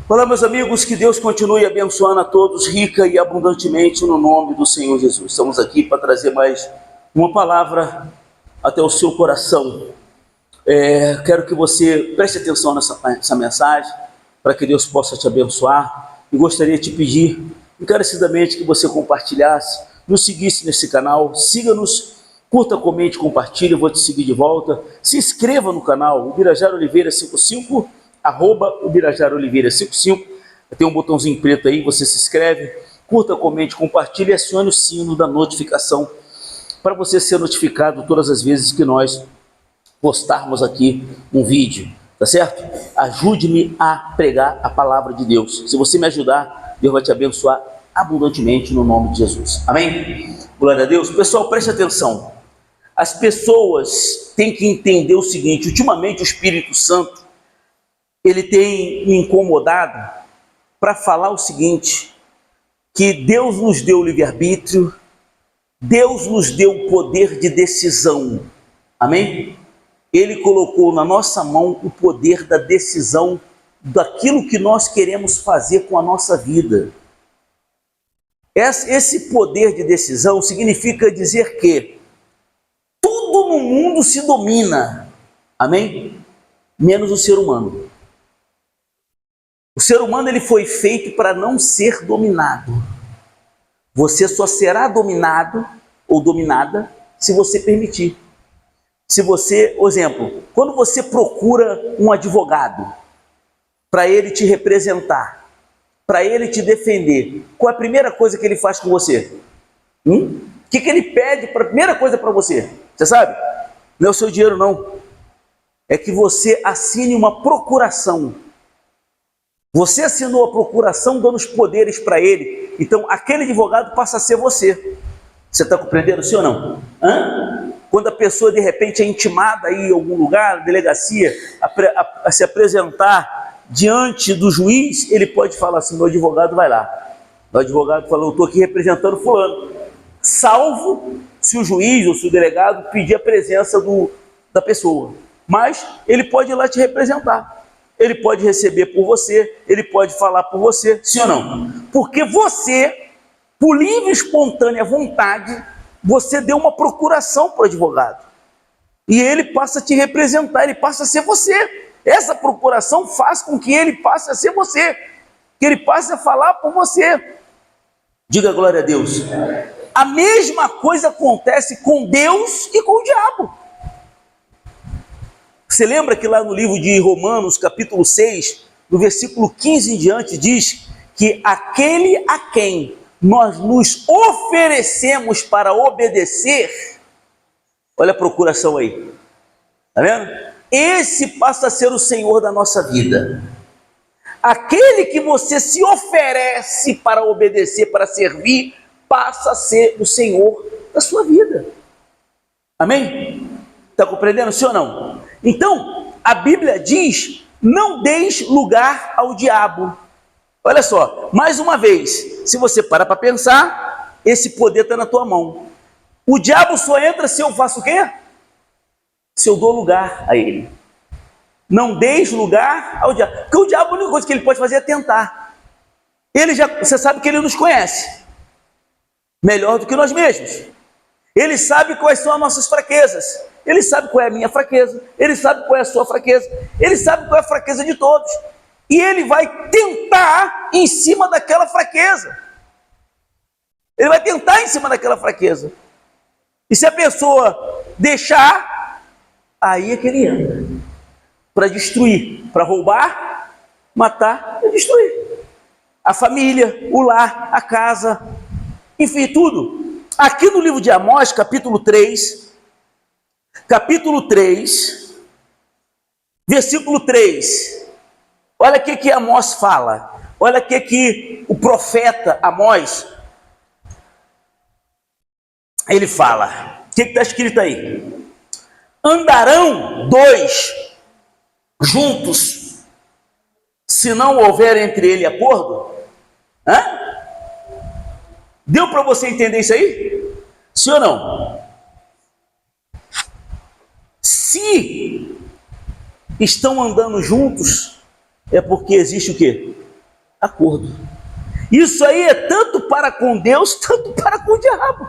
Olá, meus amigos, que Deus continue abençoando a todos rica e abundantemente no nome do Senhor Jesus. Estamos aqui para trazer mais uma palavra até o seu coração. Quero que você preste atenção nessa mensagem, para que Deus possa te abençoar. E gostaria de te pedir encarecidamente que você compartilhasse, nos seguisse nesse canal, siga-nos, curta, comente, compartilhe, eu vou te seguir de volta. Se inscreva no canal, Ubirajara Oliveira 55, @Ubirajara Oliveira 55, tem um botãozinho preto aí, você se inscreve, curta, comente, compartilhe e acione o sino da notificação, para você ser notificado todas as vezes que nós postarmos aqui um vídeo, tá certo? Ajude-me a pregar a palavra de Deus. Se você me ajudar, Deus vai te abençoar abundantemente no nome de Jesus. Amém? Glória a Deus. Pessoal, preste atenção. As pessoas têm que entender o seguinte: ultimamente o Espírito Santo, ele tem me incomodado para falar o seguinte, que Deus nos deu o livre-arbítrio, Deus nos deu o poder de decisão. Amém? Ele colocou na nossa mão o poder da decisão daquilo que nós queremos fazer com a nossa vida. Esse poder de decisão significa dizer que tudo no mundo se domina, amém? Menos o ser humano. O ser humano, ele foi feito para não ser dominado. Você só será dominado ou dominada se você permitir. Se você, por exemplo, quando você procura um advogado para ele te representar, para ele te defender, qual é a primeira coisa que ele faz com você? O que ele pede, a primeira coisa para você? Você sabe? Não é o seu dinheiro, não. É que você assine uma procuração. Você assinou a procuração dando os poderes para ele. Então, aquele advogado passa a ser você. Você está compreendendo, sim ou não? Quando a pessoa, de repente, é intimada aí em algum lugar, delegacia, a se apresentar diante do juiz, ele pode falar assim: meu advogado vai lá. O advogado falou: eu estou aqui representando fulano. Salvo se o juiz ou se o delegado pedir a presença da pessoa. Mas ele pode ir lá te representar. Ele pode receber por você, ele pode falar por você, sim ou não? Porque você, por livre e espontânea vontade, você deu uma procuração para o advogado. E ele passa a te representar, ele passa a ser você. Essa procuração faz com que ele passe a ser você, que ele passe a falar por você. Diga glória a Deus. A mesma coisa acontece com Deus e com o diabo. Você lembra que lá no livro de Romanos, capítulo 6, no versículo 15 em diante, diz que aquele a quem nós nos oferecemos para obedecer, olha a procuração aí, tá vendo? Esse passa a ser o Senhor da nossa vida. Aquele que você se oferece para obedecer, para servir, passa a ser o Senhor da sua vida. Amém? Está compreendendo, sim ou não? Então, a Bíblia diz: não deis lugar ao diabo. Olha só, mais uma vez, se você parar para pensar, esse poder está na tua mão. O diabo só entra se eu faço o quê? Se eu dou lugar a ele. Não deis lugar ao diabo. Porque o diabo, a única coisa que ele pode fazer é tentar. Você sabe que ele nos conhece melhor do que nós mesmos. Ele sabe quais são as nossas fraquezas. Ele sabe qual é a minha fraqueza. Ele sabe qual é a sua fraqueza. Ele sabe qual é a fraqueza de todos. E ele vai tentar em cima daquela fraqueza. Ele vai tentar em cima daquela fraqueza. E se a pessoa deixar, aí é que ele entra. Para destruir, para roubar, matar e destruir. A família, o lar, a casa, enfim, tudo. Aqui no livro de Amós, capítulo 3, versículo 3, olha o que Amós fala, olha o que o profeta Amós, ele fala, o que está escrito aí? Andarão dois juntos, se não houver entre ele acordo? Deu para você entender isso aí? Sim ou não? Se estão andando juntos, É porque existe o quê? Acordo. Isso aí é tanto para com Deus, tanto para com o diabo.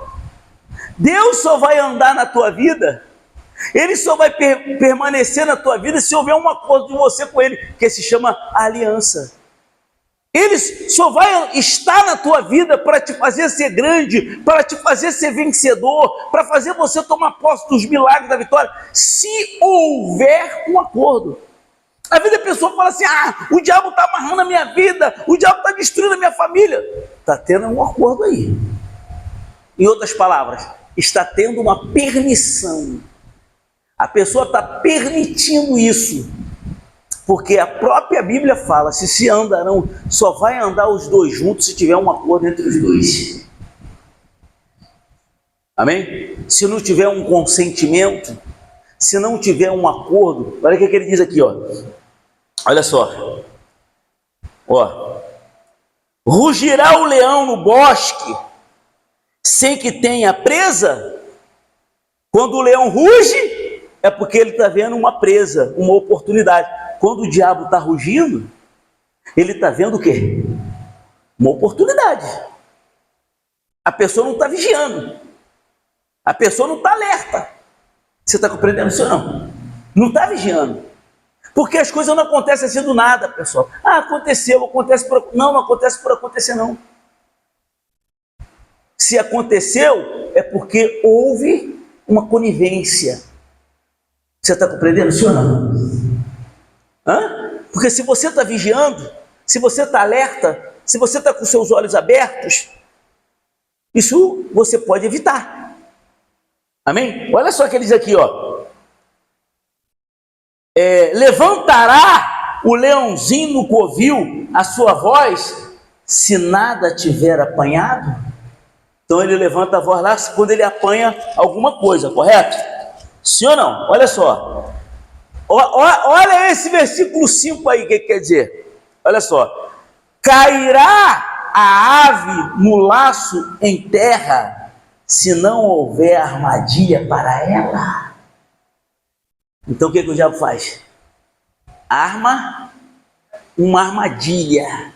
Deus só vai andar na tua vida, Ele só vai permanecer na tua vida se houver um acordo de você com Ele, que se chama aliança. Ele só vai estar na tua vida para te fazer ser grande, para te fazer ser vencedor, para fazer você tomar posse dos milagres da vitória, se houver um acordo. Às vezes a pessoa fala assim: o diabo está amarrando a minha vida, o diabo está destruindo a minha família. Está tendo um acordo aí. Em outras palavras, está tendo uma permissão. A pessoa está permitindo isso, porque a própria Bíblia fala: se andarão, só vai andar os dois juntos se tiver um acordo entre os dois. Amém? Se não tiver um consentimento, se não tiver um acordo, olha o que ele diz aqui, ó. Olha só. Ó. Rugirá o leão no bosque sem que tenha presa? Quando o leão ruge, é porque ele está vendo uma presa, uma oportunidade. Quando o diabo está rugindo, ele está vendo o quê? Uma oportunidade. A pessoa não está vigiando. A pessoa não está alerta. Você está compreendendo isso ou não? Não está vigiando. Porque as coisas não acontecem assim do nada, pessoal. Aconteceu, acontece por... Não acontece por acontecer, não. Se aconteceu, é porque houve uma conivência. Você está compreendendo isso ou não? Porque se você está vigiando, se você está alerta, se você está com seus olhos abertos, isso você pode evitar. Amém? Olha só o que ele diz aqui, ó. Levantará o leãozinho no covil a sua voz, se nada tiver apanhado? Então ele levanta a voz lá quando ele apanha alguma coisa, correto? Sim ou não? Olha só. Olha esse versículo 5 aí, o que quer dizer? Olha só. Cairá a ave no laço em terra, se não houver armadilha para ela. Então o que o diabo faz? Arma uma armadilha.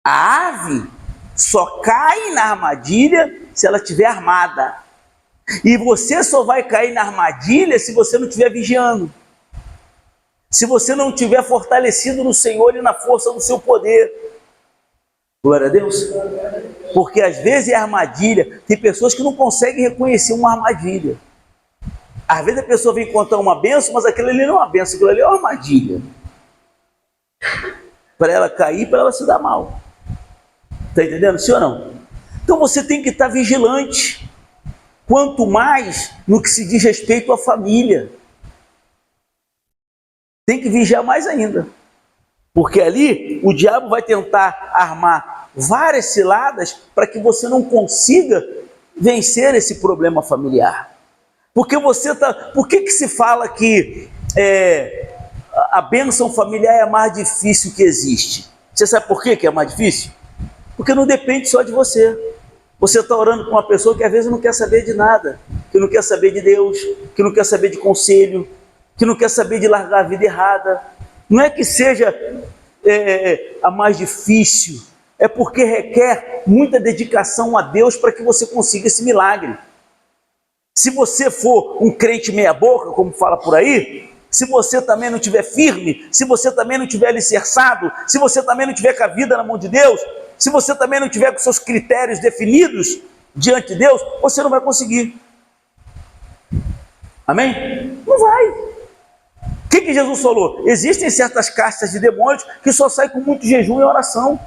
A ave só cai na armadilha se ela estiver armada. E você só vai cair na armadilha se você não estiver vigiando. Se você não estiver fortalecido no Senhor e na força do seu poder. Glória a Deus. Porque às vezes é armadilha. Tem pessoas que não conseguem reconhecer uma armadilha. Às vezes a pessoa vem contar uma bênção, mas aquilo ali não é uma bênção, aquilo ali é uma armadilha. Para ela cair, para ela se dar mal. Está entendendo, sim ou não? Então você tem que estar vigilante. Quanto mais no que se diz respeito à família. Tem que vigiar mais ainda. Porque ali o diabo vai tentar armar várias ciladas para que você não consiga vencer esse problema familiar. Porque você está... Por que se fala que a bênção familiar é a mais difícil que existe? Você sabe por que é mais difícil? Porque não depende só de você. Você está orando com uma pessoa que às vezes não quer saber de nada, que não quer saber de Deus, que não quer saber de conselho, que não quer saber de largar a vida errada. Não é que seja a mais difícil, é porque requer muita dedicação a Deus para que você consiga esse milagre. Se você for um crente meia boca, como fala por aí, se você também não estiver firme, se você também não estiver alicerçado, se você também não estiver com a vida na mão de Deus, se você também não tiver com seus critérios definidos diante de Deus, você não vai conseguir. Amém? Não vai. O que Jesus falou? Existem certas castas de demônios que só saem com muito jejum e oração.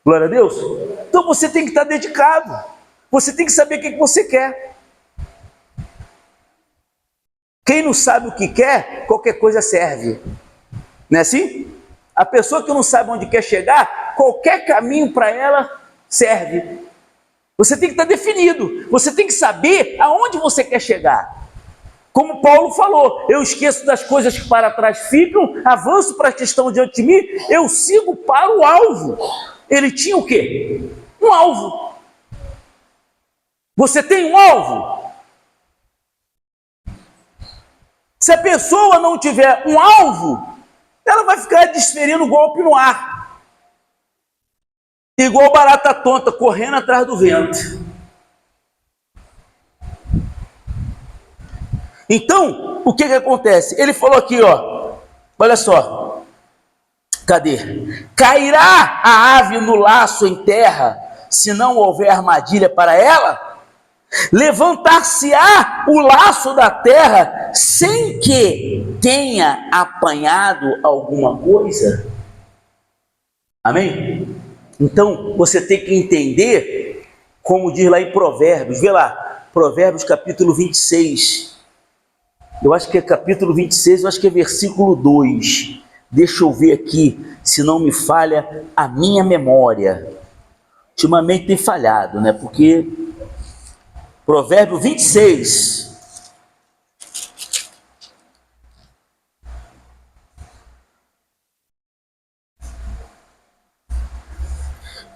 Glória a Deus. Então você tem que estar dedicado. Você tem que saber o que você quer. Quem não sabe o que quer, qualquer coisa serve. Não é assim? A pessoa que não sabe onde quer chegar, qualquer caminho para ela serve. Você tem que estar definido. Você tem que saber aonde você quer chegar. Como Paulo falou, eu esqueço das coisas que para trás ficam, avanço para as que estão diante de mim, eu sigo para o alvo. Ele tinha o quê? Um alvo. Você tem um alvo? Se a pessoa não tiver um alvo, ela vai ficar desferindo golpe no ar. Igual barata tonta, correndo atrás do vento. Então, o que acontece? Ele falou aqui, ó, olha só. Cadê? Cairá a ave no laço em terra, se não houver armadilha para ela? Levantar-se-á o laço da terra sem que tenha apanhado alguma coisa? Amém? Então, você tem que entender, como diz lá em Provérbios, vê lá, Provérbios capítulo 26, eu acho que é capítulo 26, eu acho que é versículo 2, deixa eu ver aqui, se não me falha a minha memória. Ultimamente tem falhado, né, porque Provérbio 26,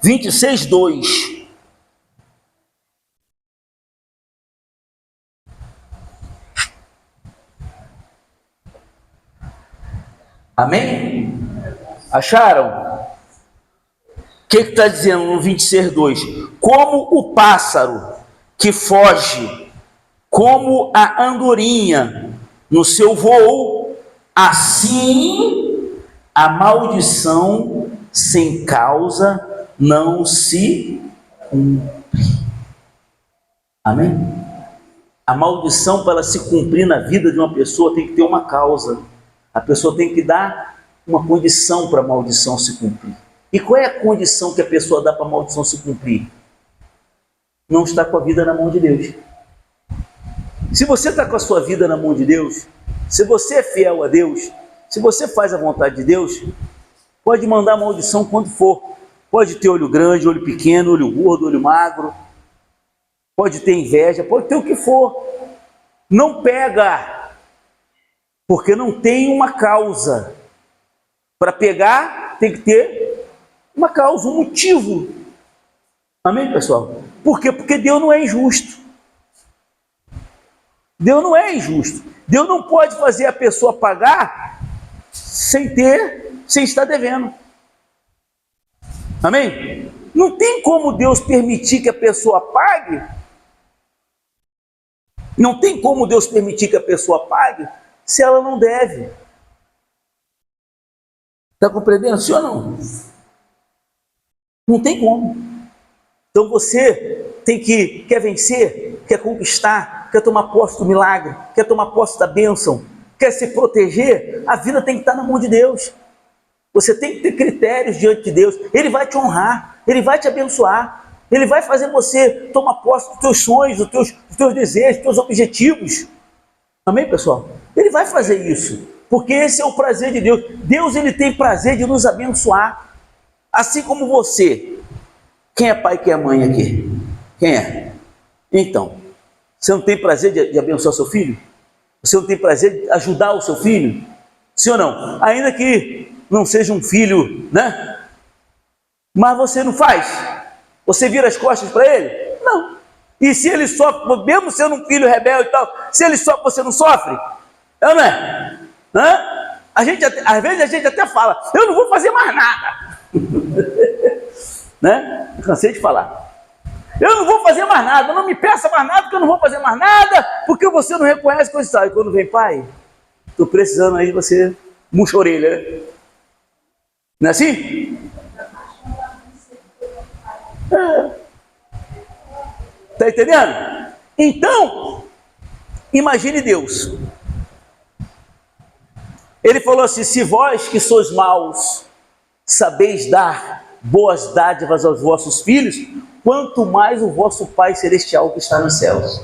(26, 2). Amém? Acharam? O que está dizendo no 26, 2? Como o pássaro que foge, como a andorinha no seu voo, assim a maldição sem causa não se cumpre. Amém? A maldição, para se cumprir na vida de uma pessoa, tem que ter uma causa. A pessoa tem que dar uma condição para a maldição se cumprir. E qual é a condição que a pessoa dá para a maldição se cumprir? Não está com a vida na mão de Deus. Se você está com a sua vida na mão de Deus, se você é fiel a Deus, se você faz a vontade de Deus, pode mandar maldição quando for. Pode ter olho grande, olho pequeno, olho gordo, olho magro, pode ter inveja, pode ter o que for. Não pega, porque não tem uma causa. Para pegar, tem que ter uma causa, um motivo. Amém, pessoal? Por quê? Porque Deus não é injusto. Deus não é injusto. Deus não pode fazer a pessoa pagar sem estar devendo. Amém? Não tem como Deus permitir que a pessoa pague. Não tem como Deus permitir que a pessoa pague se ela não deve. Está compreendendo, sim ou não? Não tem como. Então você quer vencer, quer conquistar, quer tomar posse do milagre, quer tomar posse da bênção, quer se proteger, a vida tem que estar na mão de Deus. Você tem que ter critérios diante de Deus. Ele vai te honrar, Ele vai te abençoar, Ele vai fazer você tomar posse dos teus sonhos, dos teus desejos, dos teus objetivos. Amém, pessoal? Ele vai fazer isso, porque esse é o prazer de Deus. Deus, Ele tem prazer de nos abençoar, assim como você. Quem é pai e quem é mãe aqui? Quem é? Então, você não tem prazer de abençoar seu filho? Você não tem prazer de ajudar o seu filho? Sim ou não? Ainda que não seja um filho, né? Mas você não faz? Você vira as costas para ele? Não. E se ele sofre, mesmo sendo um filho rebelde e tal, se ele sofre, você não sofre? É ou não é? Hã? Às vezes a gente até fala, eu não vou fazer mais nada. Né? Eu cansei de falar. Eu não vou fazer mais nada, não me peça mais nada, porque eu não vou fazer mais nada, porque você não reconhece coisa e tal. E quando vem, pai, estou precisando aí de você, murcha a orelha, né? Não é assim? Está entendendo? Então, imagine Deus. Ele falou assim, se vós que sois maus, sabeis dar boas dádivas aos vossos filhos, quanto mais o vosso Pai Celestial que está nos céus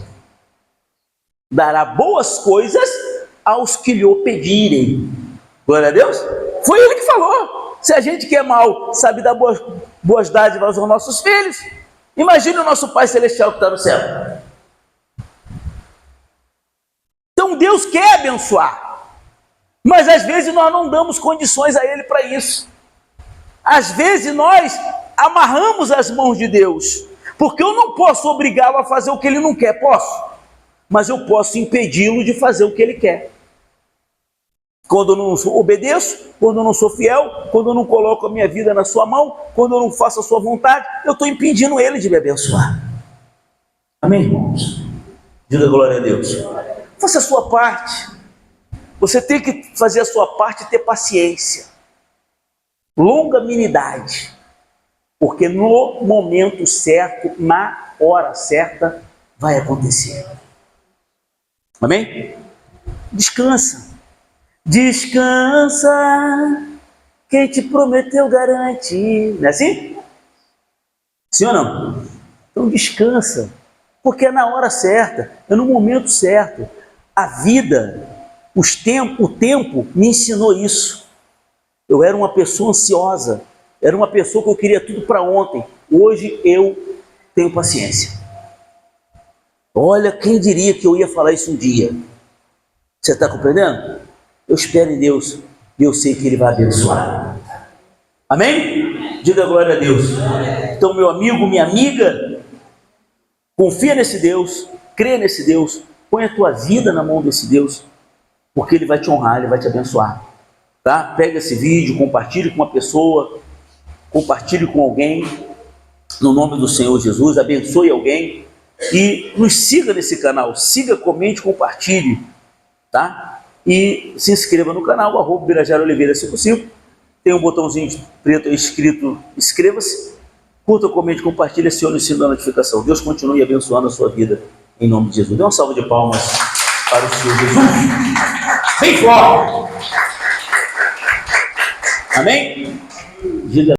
dará boas coisas aos que lhe pedirem. Glória a Deus. Foi ele que falou. Se a gente que é mau sabe dar boas dádivas aos nossos filhos, imagine o nosso Pai Celestial que está no céu. Então Deus quer abençoar, mas às vezes nós não damos condições a Ele para isso. Às vezes nós amarramos as mãos de Deus, porque eu não posso obrigá-lo a fazer o que ele não quer, posso? Mas eu posso impedi-lo de fazer o que ele quer. quando eu não obedeço, quando eu não sou fiel, quando eu não coloco a minha vida na sua mão, quando eu não faço a sua vontade, eu estou impedindo ele de me abençoar. Amém, irmãos? Diga glória a Deus. Faça a sua parte. Você tem que fazer a sua parte e ter paciência, longanimidade, porque no momento certo, na hora certa, vai acontecer. Amém? Descansa. Descansa, quem te prometeu garante. Não é assim? Sim ou não? Então descansa, porque é na hora certa, é no momento certo. A vida, o tempo me ensinou isso. Eu era uma pessoa ansiosa, era uma pessoa que eu queria tudo para ontem. Hoje eu tenho paciência. Olha, quem diria que eu ia falar isso um dia? Você está compreendendo? Eu espero em Deus e eu sei que Ele vai abençoar. Amém? Diga glória a Deus. Então, meu amigo, minha amiga, confia nesse Deus, crê nesse Deus, põe a tua vida na mão desse Deus, porque Ele vai te honrar, Ele vai te abençoar. Tá? Pega esse vídeo, compartilhe com uma pessoa, compartilhe com alguém, no nome do Senhor Jesus, abençoe alguém e nos siga nesse canal, siga, comente, compartilhe, tá? E se inscreva no canal, @birajaraoliveira55, tem um botãozinho preto aí escrito inscreva-se, curta, comente, compartilhe, acione o sino da notificação. Deus continue abençoando a sua vida, em nome de Jesus. Dê uma salva de palmas para o Senhor Jesus, bem forte. Amém? Diga